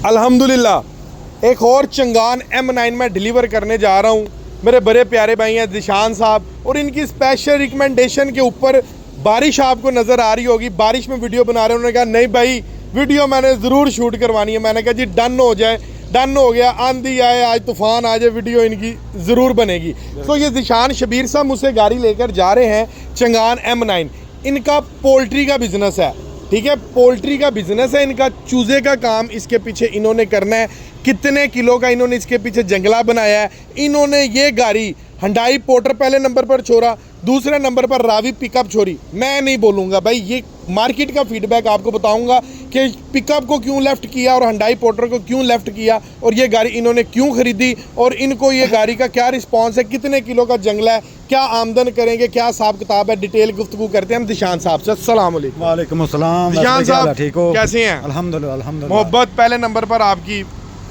अल्हम्दुलिल्लाह एक और चंगान M9 में डिलीवर करने जा रहा हूँ। मेरे बड़े प्यारे भाई हैं दिशान साहब, और इनकी स्पेशल रिकमेंडेशन के ऊपर बारिश आपको नज़र आ रही होगी। बारिश में वीडियो बना रहे हैं, उन्होंने कहा नहीं भाई वीडियो मैंने ज़रूर शूट करवानी है। मैंने कहा जी डन हो जाए, डन हो गया। आंधी आए, आज तूफ़ान आ जाए, वीडियो इनकी ज़रूर बनेगी। तो ये दिशान शबीर साहब मुझसे गाड़ी लेकर जा रहे हैं चंगान M9। इनका पोल्ट्री का बिज़नेस है, ठीक है, पोल्ट्री का बिज़नेस है इनका। चूज़े का काम इसके पीछे इन्होंने करना है। कितने किलो का इन्होंने इसके पीछे जंगला बनाया है। इन्होंने ये गाड़ी हुंडई पोर्टर पहले नंबर पर छोड़ा, दूसरे नंबर पर रावी पिकअप छोड़ी। मैं नहीं बोलूँगा भाई, ये मार्केट का फीडबैक आपको बताऊँगा कि पिकअप को क्यों लेफ़्ट किया और हुंडई पोर्टर को क्यों लेफ़्ट किया, और ये गाड़ी इन्होंने क्यों ख़रीदी, और इनको ये गाड़ी का क्या रिस्पॉन्स है, कितने किलो का जंगला है, क्या आमदन करेंगे, क्या हिसाब किताब है। डिटेल गुफ्तगू करते हैं हम दिशान साहब से। अस्सलाम वालेकुम। वालेकुम अस्सलाम। दिशान साहब ठीक हो? कैसे हैं? अल्हम्दुलिल्लाह अल्हम्दुलिल्लाह। मोहब्बत पहले नंबर पर आपकी।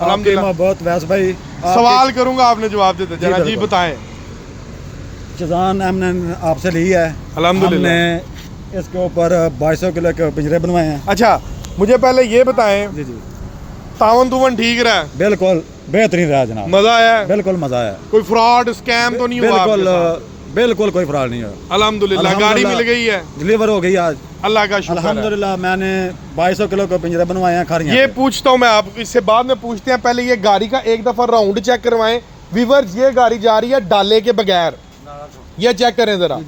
अल्हम्दुलिल्लाह। बहुत वैस भाई सवाल करूंगा, आपने जवाब देते जरा जी बताएं। चंगान हमने आपसे ली है। अल्हम्दुलिल्लाह। हमने इसके ऊपर 2200 किलो के पिंजरे बनवाए हैं। अच्छा मुझे पहले ये बताएं, जी जी तावन तुवन ठीक रहा है? बिल्कुल बेहतरीन रहा जनाब। मजा आया है? बिल्कुल मजा आया। कोई फ्रॉड स्कैम तो नहीं हुआ? बिल्कुल बिल्कुल कोई फ्रॉड नहीं है। अल्हम्दुलिल्लाह गाड़ी मिल गई है, डिलीवर हो गई आज, अल्लाह का शुक्र है। अल्हम्दुलिल्लाह। मैंने 2200 किलो के पिंजरे बनवाए हैं खरियां। ये पूछता हूँ मैं आपको, इससे बाद में पूछते हैं, पहले ये गाड़ी का एक दफा राउंड चेक करवाएं। व्यूअर्स ये गाड़ी जा रही है डाले के बगैर, ये चेक करें जरा।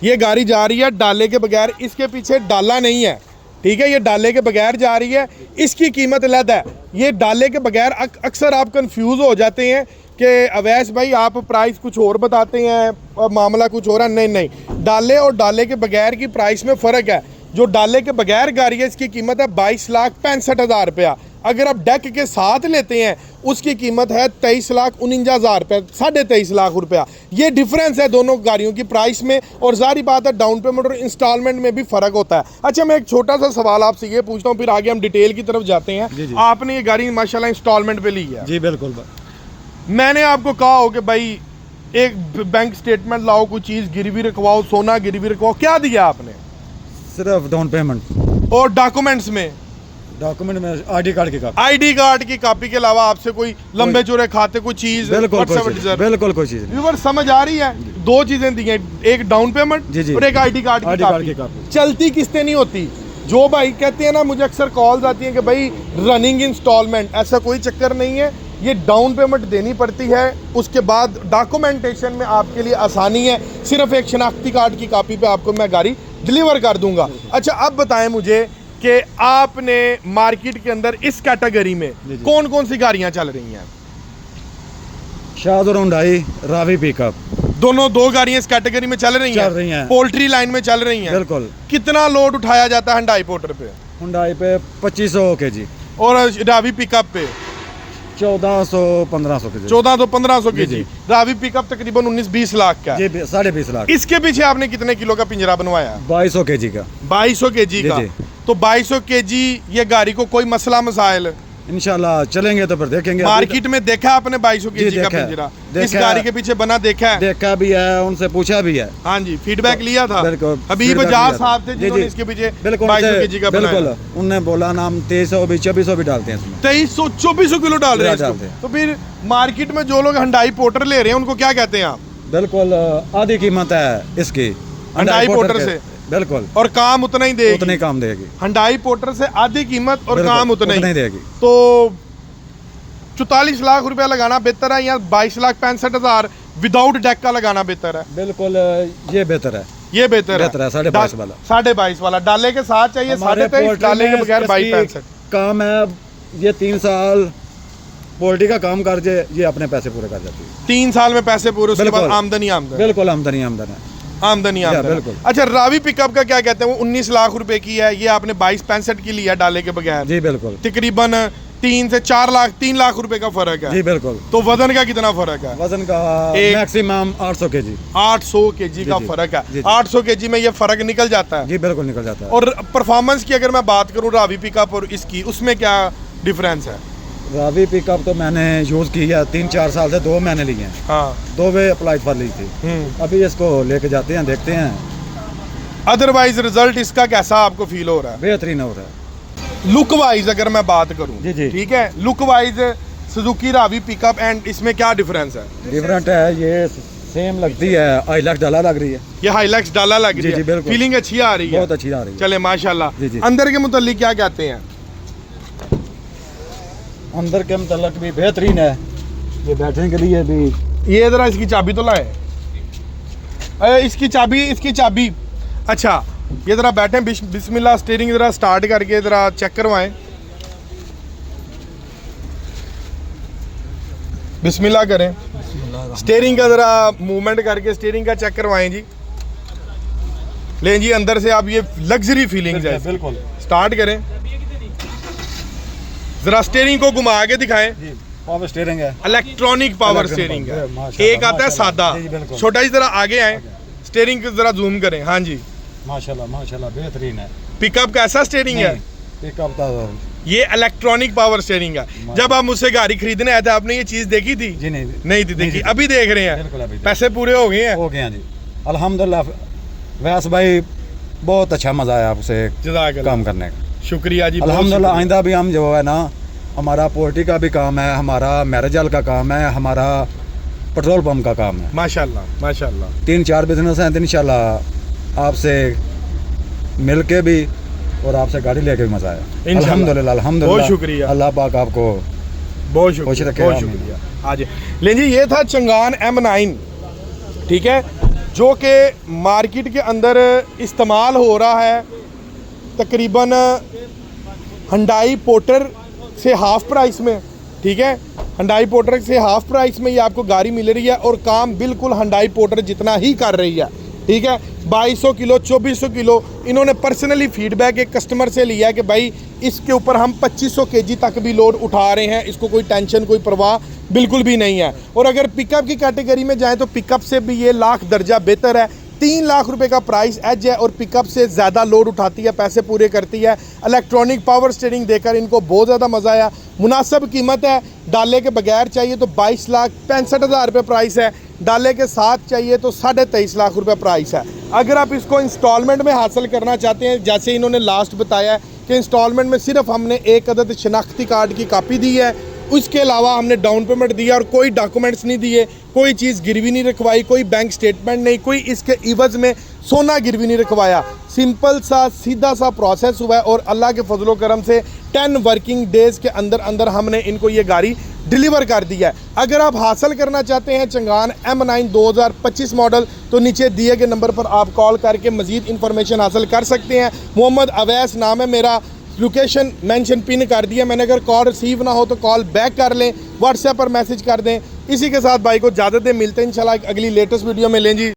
ये गाड़ी जा रही है डाले के बगैर, इसके पीछे डाला नहीं है, ठीक है, ये डाले के बगैर जा रही है। इसकी कीमत अलग है। ये डाले के बगैर अक्सर आप कंफ्यूज हो जाते हैं कि अवैस भाई आप प्राइस कुछ और बताते हैं और मामला कुछ और है। नहीं नहीं, डाले और डाले के बगैर की प्राइस में फ़र्क है। जो डाले के बगैर गाड़ी है इसकी कीमत है 22,65,000 रुपया। अगर आप डेक के साथ लेते हैं उसकी कीमत है 23,49,000 रुपये, 23.5 लाख रुपया। ये डिफरेंस है दोनों गाड़ियों की प्राइस में, और जारी बात है डाउन पेमेंट और इंस्टॉलमेंट में भी फ़र्क होता है। अच्छा मैं एक छोटा सा सवाल आपसे ये पूछता हूँ, फिर आगे हम डिटेल की तरफ जाते हैं। जी जी। आपने ये गाड़ी माशाल्लाह इंस्टॉलमेंट पे ली है? जी बिल्कुल। मैंने आपको कहा हो कि भाई एक बैंक स्टेटमेंट लाओ, कोई चीज़ गिरवी रखवाओ, सोना गिरवी रखवाओ, क्या दिया आपने? सिर्फ डाउन पेमेंट। और डॉक्यूमेंट्स में? डॉक्यूमेंट में आईडी कार्ड की कापी। आईडी कार्ड की कॉपी के अलावा आपसे कोई लंबे चौड़े खाते कोई चीज? बिल्कुल कोई चीज नहीं। व्यूअर समझ आ रही है? दो चीजें दी हैं, एक डाउन पेमेंट जी और एक आईडी कार्ड की कॉपी। चलती किस्तें नहीं होती। जो भाई कहते हैं ना, मुझे अक्सर कॉल्स आती हैं कि भाई रनिंग इंस्टॉलमेंट, ऐसा कोई चक्कर नहीं है। ये डाउन पेमेंट देनी पड़ती है, उसके बाद डॉक्यूमेंटेशन में आपके लिए आसानी है। सिर्फ एक शनाख्ती कार्ड की कॉपी पे आपको मैं गाड़ी डिलीवर कर दूंगा। अच्छा अब बताएं मुझे कि आपने मार्केट के अंदर इस कैटेगरी में कौन कौन सी गाड़ियां चल रही हैं? शाद और हुंडई, रावी पिकअप, दोनों दो गाड़ियां इस कैटेगरी में चल रही हैं। पोल्ट्री लाइन में चल रही हैं। बिल्कुल। कितना लोड उठाया जाता है हुंडई पोर्टर पे? हुंडई पे 2500 केजी और रावी पिकअप पे 1400-1500 केजी। 1400-1500 केजी। रावी पिकअप तकरीबन 19-20 लाख का। 20.5 लाख। इसके पीछे आपने कितने किलो का पिंजरा बनवाया? 2200 केजी का। 2200 केजी का। तो 2200 केजी ये गाड़ी को कोई मसला मसाइल? इंशाल्लाह चलेंगे तो फिर देखेंगे। मार्केट में देखा आपने 2200 केजी का पिंजरा इस गाड़ी के पीछे बना? देखा है? देखा भी है, उनसे पूछा भी है। हाँ जी, फीडबैक लिया था। अभी बजाज साहब थे जिन्होंने इसके पीछे 2200 केजी का बनाया। बिल्कुल, उन्होंने बोला ना हम 2300 भी 2400 भी डालते हैं इसमें। 2300-2400 किलो डाल रहे हैं। तो फिर मार्केट में जो लोग हुंडई पोर्टर ले रहे हैं उनको क्या कहते हैं आप? बिल्कुल आधी कीमत है इसकी हुंडई पोर्टर से। बिल्कुल। और काम उतना ही देगी? उतने काम देगी। हुंडई पोर्टर से आधी कीमत और काम उतना ही देगी। तो 44 लाख रुपया लगाना बेहतर है या 22,65,000 विदाउट डेक का लगाना बेहतर है? बिल्कुल ये बेहतर है। ये बेहतर है 22.5 वाला। 22.5 वाला डाले के साथ चाहिए 23.5, डाले के बगैर 22.65 काम है। ये 3 साल पोल्ट्री का काम कर जे, ये अपने पैसे पूरे कर जाती है। 3 साल में पैसे पूरे, उसके बाद आमदनी बिल्कुल आमदनी है। बिल्कुल। अच्छा रावी पिकअप का क्या कहते हैं? वो 19 लाख रुपए की है, ये आपने 22.65 की लिया डाले के बगैर। जी बिल्कुल। तकरीबन 3 से 4 लाख, 3 लाख रुपए का फर्क है। जी बिल्कुल। तो वजन का कितना फर्क है? वजन का मैक्सिमम 800 केजी। 800 केजी का फर्क है। 800 केजी में ये फर्क निकल जाता है? जी बिल्कुल निकल जाता है। और परफॉर्मेंस की अगर मैं बात करूं रावी पिकअप और इसकी, उसमें क्या डिफरेंस है? रावी पिकअप तो मैंने यूज की है 3-4 साल से, 2 महीने लिए हैं। हाँ। 2 वे अप्लाई फॉर ली थी। अभी इसको लेके जाते हैं, देखते हैं। अदरवाइज रिजल्ट इसका कैसा आपको फील हो रहा है? बेहतरीन हो रहा है। लुक वाइज अगर मैं बात करूं, जी, जी। ठीक है, look wise Suzuki Ravi pickup and इसमें क्या डिफरेंस है? डिफरेंट है, ये सेम लगती है, हाइलक्स डाला लग रही है। ये हाइलक्स डाला लग रही जी, है, जी, बिल्कुल। फीलिंग अच्छी आ रही है, बहुत अच्छी आ रही है। चले माशाल्लाह। जी, जी। अंदर के मुतालिक क्या कहते हैं? अंदर के मतलब भी बेहतरीन है, ये बैठने के लिए भी। ये जरा इसकी चाबी तो लाए, इसकी चाबी। अच्छा, ये जरा बैठे, बिस्मिल्लाह, स्टीयरिंग जरा स्टार्ट करके जरा चेक करवाएं। बिस्मिल्लाह करें, स्टीयरिंग का जरा मूवमेंट करके स्टीयरिंग का चेक करवाएं जी। लें जी, अंदर से आप ये लग्जरी फीलिंग्स है, बिल्कुल। स्टार्ट करें, जरा स्टीयरिंग को घुमा के दिखाएं। जी, पावर स्टीयरिंग है, इलेक्ट्रॉनिक पावर स्टीयरिंग है। एक आता है सादा, जी, बिल्कुल। छोटा जी, जरा आगे आए, स्टीयरिंग को जरा जूम करें। हाँ जी, माशाल्लाह माशाल्लाह बेहतरीन है। पिकअप कैसा स्टीयरिंग है? पिकअप का ये इलेक्ट्रॉनिक पावर स्टीयरिंग है। जब आप मुझसे गाड़ी खरीदने आए थे, आपने ये चीज देखी थी? जी नहीं नहीं थी देखी, अभी देख रहे बिल्कुल, अभी हैं। देख। पैसे पूरे हो गए हैं, हो गया जी, अल्हम्दुलिल्लाह। वैस भाई बहुत अच्छा मजा आया आपसे जज़ाकल्लाह। काम करने का, शुक्रिया जी, बहुत अल्हम्दुलिल्लाह। शुक्रिया। आइंदा भी हम जो है ना, हमारा पोल्ट्री का भी काम है, हमारा मैरिजल का काम है, हमारा पेट्रोल पंप का काम है। माशाल्लाह माशाल्लाह। 3-4 बिजनेस हैं, तो इंशाल्लाह आपसे मिल के भी और आपसे गाड़ी लेके भी मजा आया। इंशाल्लाह। अल्हम्दुलिल्लाह अल्हम्दुलिल्लाह, बहुत शुक्रिया। अल्लाह पाक आपको बहुत खुश शुक्रिया, रखे, बहुत आमीन। शुक्रिया। आज लें जी, ये था चंगान M9, ठीक है, जो कि मार्केट के अंदर इस्तेमाल हो रहा है तकरीबन हुंडई पोर्टर से हाफ प्राइस में, ठीक है। हुंडई पोर्टर से हाफ प्राइस में ये आपको गाड़ी मिल रही है और काम बिल्कुल हुंडई पोर्टर जितना ही कर रही है, ठीक है। 2200 किलो 2400 किलो इन्होंने पर्सनली फीडबैक एक कस्टमर से लिया है कि भाई इसके ऊपर हम 2500 kg तक भी लोड उठा रहे हैं, इसको कोई टेंशन कोई परवाह बिल्कुल भी नहीं है। और अगर पिकअप की कैटेगरी में जाएं तो पिकअप से भी ये लाख दर्जा बेहतर है। 3 लाख रुपए का प्राइस एज है और पिकअप से ज़्यादा लोड उठाती है, पैसे पूरे करती है। इलेक्ट्रॉनिक पावर स्टीयरिंग देकर इनको बहुत ज़्यादा मज़ा आया। मुनासिब कीमत है, डाले के बगैर चाहिए तो 22,65,000 रुपये प्राइस है, डाले के साथ चाहिए तो 23.5 लाख रुपये प्राइस है। अगर आप इसको इंस्टॉलमेंट में हासिल करना चाहते हैं, जैसे इन्होंने लास्ट बताया है कि इंस्टॉलमेंट में सिर्फ हमने एक अदद शनाख्ती कार्ड की कापी दी है, उसके अलावा हमने डाउन पेमेंट दिया और कोई डॉक्यूमेंट्स नहीं दिए, कोई चीज़ गिरवी नहीं रखवाई, कोई बैंक स्टेटमेंट नहीं, कोई इसके इवज़ में सोना गिरवी नहीं रखवाया। सिंपल सा सीधा सा प्रोसेस हुआ है और अल्लाह के फजलो करम से 10 वर्किंग डेज़ के अंदर अंदर हमने इनको ये गाड़ी डिलीवर कर दिया है। अगर आप हासिल करना चाहते हैं चंगान M9 2025 मॉडल, तो नीचे दिए गए नंबर पर आप कॉल करके मज़ीद इन्फॉर्मेशन हासिल कर सकते हैं। मोहम्मद अवैस नाम है मेरा, लोकेशन मेंशन पिन कर दिया मैंने। अगर कॉल रिसीव ना हो तो कॉल बैक कर लें, व्हाट्सएप पर मैसेज कर दें। इसी के साथ भाई को इजाज़त दें, मिलते हैं इंशाल्लाह अगली लेटेस्ट वीडियो में। लें जी।